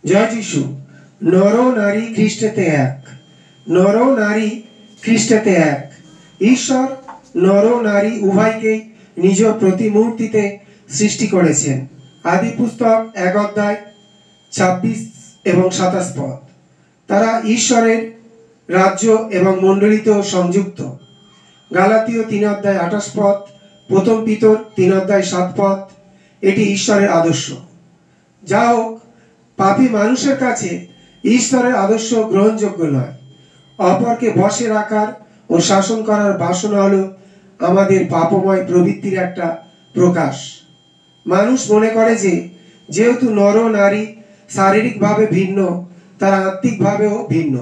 জয় যিশু। নর নারী খ্রিস্টেতে এক, নর নারী খ্রিস্টেতে এক। ঈশ্বর নর নারী উভয়কেই নিজ প্রতিমূর্তিতে সৃষ্টি করেছেন। আদি পুস্তক 1 অধ্যায় 26 এবং 27 পদ। তারা ঈশ্বরের রাজ্য এবং মণ্ডলীতেও সংযুক্ত। গালাতীয় 3 অধ্যায় 28 পদ, প্রথম পিতর 3 অধ্যায় 7 পদ। এটি ঈশ্বরের আদর্শ। যা হোক, পাপী মানুষের কাছে ঈশ্বরের আদর্শ গ্রহণযোগ্য নয়। অপরকে বশে রাখার ও শাসন করার বাসনা হলো আমাদের পাপময় প্রবৃত্তির একটা প্রকাশ। মানুষ মনে করে যে যেহেতু নর নারী শারীরিকভাবে ভিন্ন, তারা আত্মিকভাবেও ভিন্ন।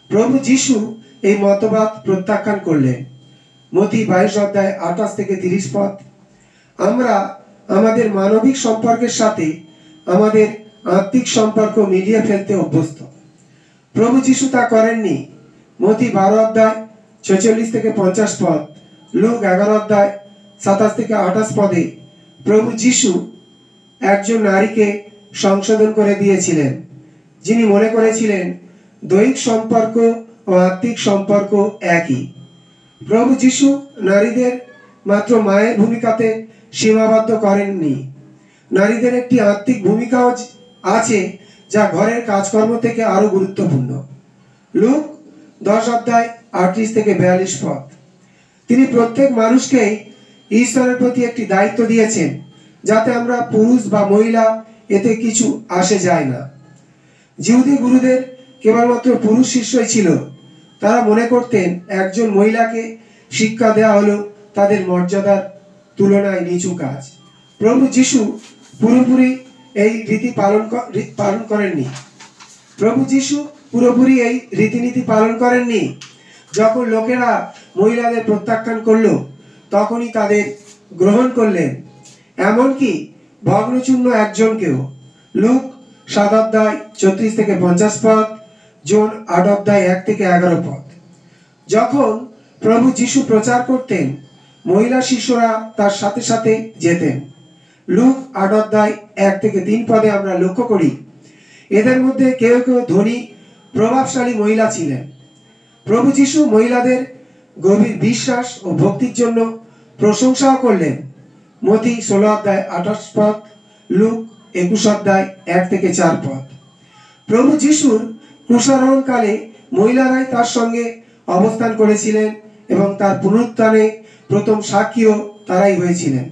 প্রভু যিশু এই মতবাদ প্রত্যাখ্যান করলেন। মথি 22 অধ্যায় 28 থেকে 30 পদ। আমরা আমাদের মানবিক সম্পর্কের সাথে আমাদের আত্মিক সম্পর্ক মিলিয়ে ফেলতে অভ্যস্ত। প্রভু যিশু তা করেননি। মথি 12 অধ্যায় 46 থেকে 50 পদ, লুক 11 অধ্যায় 27 থেকে 28 পদে প্রভু যিশু একজন নারীকে সংশোধন করে দিয়েছিলেন, যিনি মনে করেছিলেন দৈহিক সম্পর্ক ও আত্মিক সম্পর্ক একই। প্রভু যিশু নারীদের মাত্র মায়ের ভূমিকাতে সীমাবদ্ধ করেননি। নারীদের একটি আত্মিক ভূমিকাও আছে, যা ঘরের কাজকর্ম থেকে আরো গুরুত্বপূর্ণ। লুক 10 অধ্যায় 38 থেকে 42 পদ। তিনি প্রত্যেক মানুষকেই ঈশ্বরের প্রতি একটি দায়িত্ব দিয়েছেন, যাতে আমরা পুরুষ বা মহিলা এতে কিছু আসে যায় না। জিহুদি গুরুদের কেবলমাত্র পুরুষ শিষ্যই ছিল। তারা মনে করতেন একজন মহিলাকে শিক্ষা দেওয়া হলো তাদের মর্যাদার তুলনায় নিচু কাজ। প্রভু যিশু পুরোপুরি এই রীতি পালন করেননি। প্রভু যিশু পুরোপুরি এই রীতিনীতি পালন করেননি। যখন লোকেরা মহিলাদের প্রত্যাখ্যান করলো, তখনই তাদের গ্রহণ করলেন, এমনকি ভগ্নচূর্ণ একজনকেও। লুক 7 অধ্যায় 34 থেকে 50 পদ, জন 8 অধ্যায় 1 থেকে 11 পদ। যখন প্রভু যিশু প্রচার করতেন, মহিলা শিষ্যরা তার সাথে সাথে যেতেন। লুক 8 অধ্যায় 1 থেকে 3 পদে আমরা লক্ষ্য করি, এদের মধ্যে কেউ কেউ ধনী প্রভাবশালী মহিলা ছিলেন। প্রভু যিশু মহিলাদের গভীর বিশ্বাস ও ভক্তির জন্য প্রশংসাও করলেন। মথি 16 অধ্যায় 28 পদ, লুক 21 অধ্যায় 1 থেকে 4 পদ। প্রভু যিশুর ক্রুশারোহণকালে মহিলারাই তার সঙ্গে অবস্থান করেছিলেন এবং তার পুনরুত্থানে প্রথম সাক্ষীও তারাই হয়েছিলেন।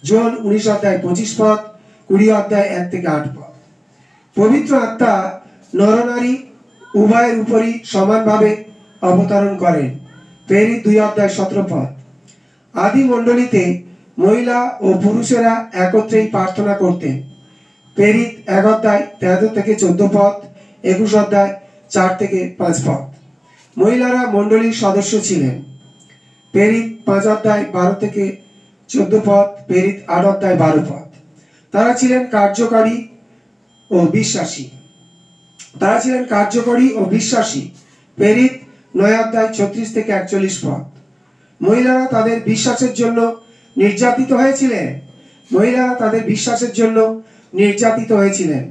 জন 19 অধ্যায় 25 পদ, 20 অধ্যায় 1 থেকে 8 পদ। পবিত্র আত্মা নরনারী উভয়ের উপরই সমানভাবে অবতরণ করেন। প্রেরিত 2 অধ্যায় 17 পদ। আদি মণ্ডলীতে মহিলা ও পুরুষেরা একত্রেই প্রার্থনা করতেন। প্রেরিত 1 অধ্যায় 13 থেকে 14 পদ, 21 অধ্যায় 4 থেকে 5 পদ। মহিলারা মণ্ডলীর সদস্য ছিলেন। প্রেরিত 5 অধ্যায় 12 থেকে 14 পদ, প্রেরিত 8 অধ্যায় 12 পদ। তারা ছিলেন কার্যকরী ও বিশ্বাসী। প্রেরিত 9 অধ্যায় 36 থেকে 41 পদ। মহিলারা তাদের বিশ্বাসের জন্য নির্যাতিত হয়েছিলেন।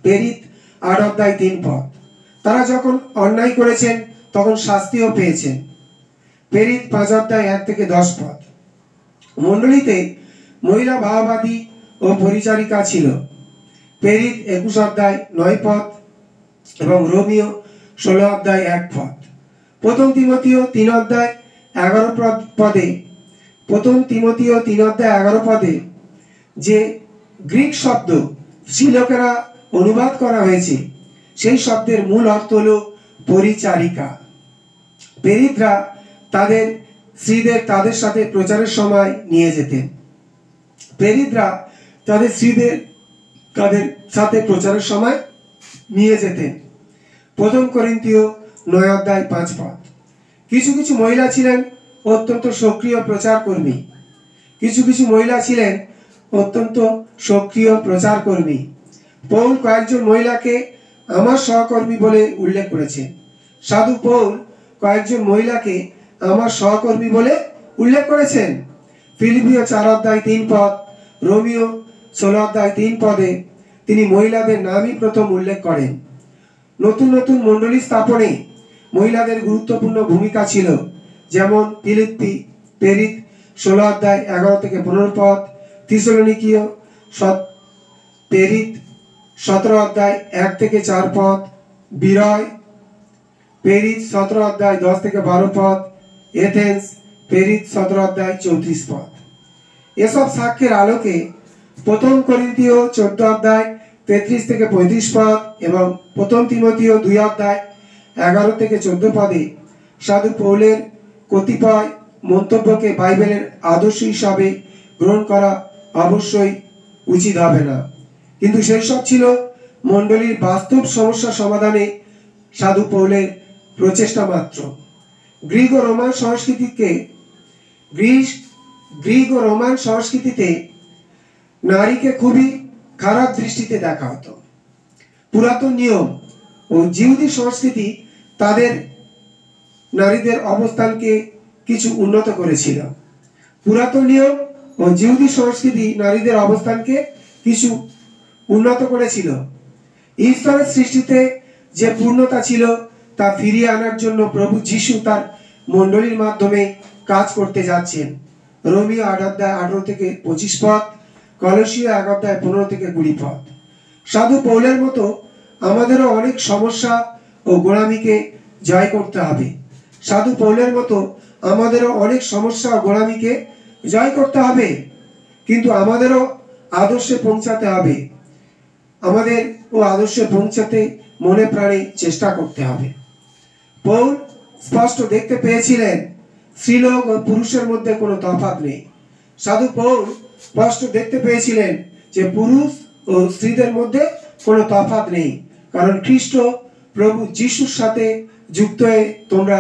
প্রেরিত 8 অধ্যায় 3 পদ। তারা যখন অন্যায় করেছেন তখন শাস্তিও পেয়েছেন। প্রেরিত 5 অধ্যায় 1 থেকে 10 পদ। মণ্ডলীতে মহিলা ভাওবাদী ও পরিচারিকা ছিল। প্রেরিত 21 অধ্যায় 9 পদ এবং রোমিও 16 অধ্যায় 1 পদ। প্রথম তিমথিও 3 অধ্যায় 11 পদে যে গ্রিক শব্দ স্ত্রীলোকেরা অনুবাদ করা হয়েছে, সেই শব্দের মূল অর্থ হল পরিচারিকা। প্রেরিতরা তাদের স্ত্রীদের তাদের সাথে প্রচারের সময় নিয়ে যেতেন। প্রথম করিন্থীয় 9 অধ্যায় 5 পদ। কিছু কিছু মহিলা ছিলেন অত্যন্ত সক্রিয় প্রচারকর্মী। পৌল কয়েকজন মহিলাকে আমার সহকর্মী বলে উল্লেখ করেছেন। সাধু পৌল কয়েকজন মহিলাকে আমার সহকর্মী বলে উল্লেখ করেছেন। ফিলিপিও 4 অধ্যায় 3 পদ, রোমিও 16 অধ্যায় 3 পদে তিনি মহিলাদের নামই প্রথম উল্লেখ করেন। নতুন নতুন মণ্ডলী স্থাপনে মহিলাদের গুরুত্বপূর্ণ ভূমিকা ছিল, যেমন ফিলিপ্পি প্রেরিত 16 অধ্যায় 11 থেকে 15 পদ, থিসলনিকীয় প্রেরিত 17 অধ্যায় 1 থেকে 4 পদ, বিরয় প্রেরিত 17 অধ্যায় 10 থেকে 12 পদ, এথেন্স প্রেরিত 17 অধ্যায় 34 পদ। এসব সাক্ষ্যের আলোকে প্রথম করিন্থীয় 14 অধ্যায় 33 থেকে 35 পদ এবং প্রথম তিমোথীয় 2 অধ্যায় 11 থেকে 14 পদে সাধু পৌলের কতিপয় মন্তব্যকে বাইবেলের আদর্শ হিসাবে গ্রহণ করা অবশ্যই উচিত হবে না, কিন্তু সেই সব ছিল মণ্ডলীর বাস্তব সমস্যা সমাধানে সাধু পৌলের প্রচেষ্টা মাত্র। গ্রিক ও রোমান সংস্কৃতিতে নারীকে খুবই খারাপ দৃষ্টিতে দেখা হতো। পুরাতন নিয়ম ও জিহুদি সংস্কৃতি তাদের নারীদের অবস্থানকে কিছু উন্নত করেছিল। পুরাতন নিয়ম ও জিহুদি সংস্কৃতি নারীদের অবস্থানকে কিছু উন্নত করেছিল। ঈশ্বরের সৃষ্টিতে যে পূর্ণতা ছিল তা ফিরিয়ে আনার জন্য প্রভু যিশু তার মণ্ডলীর মাধ্যমে কাজ করতে যাচ্ছেন। রোমীয় 8 অধ্যায় 18 থেকে 25 পদ, কলসীয় 1 অধ্যায় 15 থেকে 20 পদ। সাধু পৌলের মতো আমাদেরও অনেক সমস্যা ও গোলামিকে জয় করতে হবে। সাধু পৌলের মতো আমাদেরও অনেক সমস্যা ও গোলামিকে জয় করতে হবে, কিন্তু আমাদেরও আদর্শে পৌঁছাতে হবে। আমাদের ও আদর্শে পৌঁছাতে মনে প্রাণে চেষ্টা করতে হবে। পৌল স্পষ্ট দেখতে পেয়েছিলেন স্ত্রীলোক ও পুরুষের মধ্যে কোনো তফাৎ নেই। সাধু পৌল স্পষ্ট দেখতে পেয়েছিলেন যে পুরুষ ও স্ত্রীদের মধ্যে কোনো তফাৎ নেই, কারণ খ্রিস্ট প্রভু যিশুর সাথে যুক্ত হয়ে তোমরা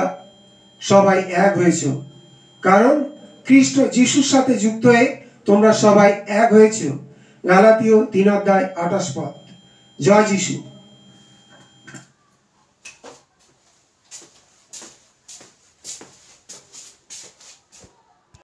সবাই এক হয়েছ। কারণ খ্রিস্ট যিশুর সাথে যুক্ত হয়ে তোমরা সবাই এক হয়েছ। গালাতীয় 3 অধ্যায় 28 পদ। জয় যিশু।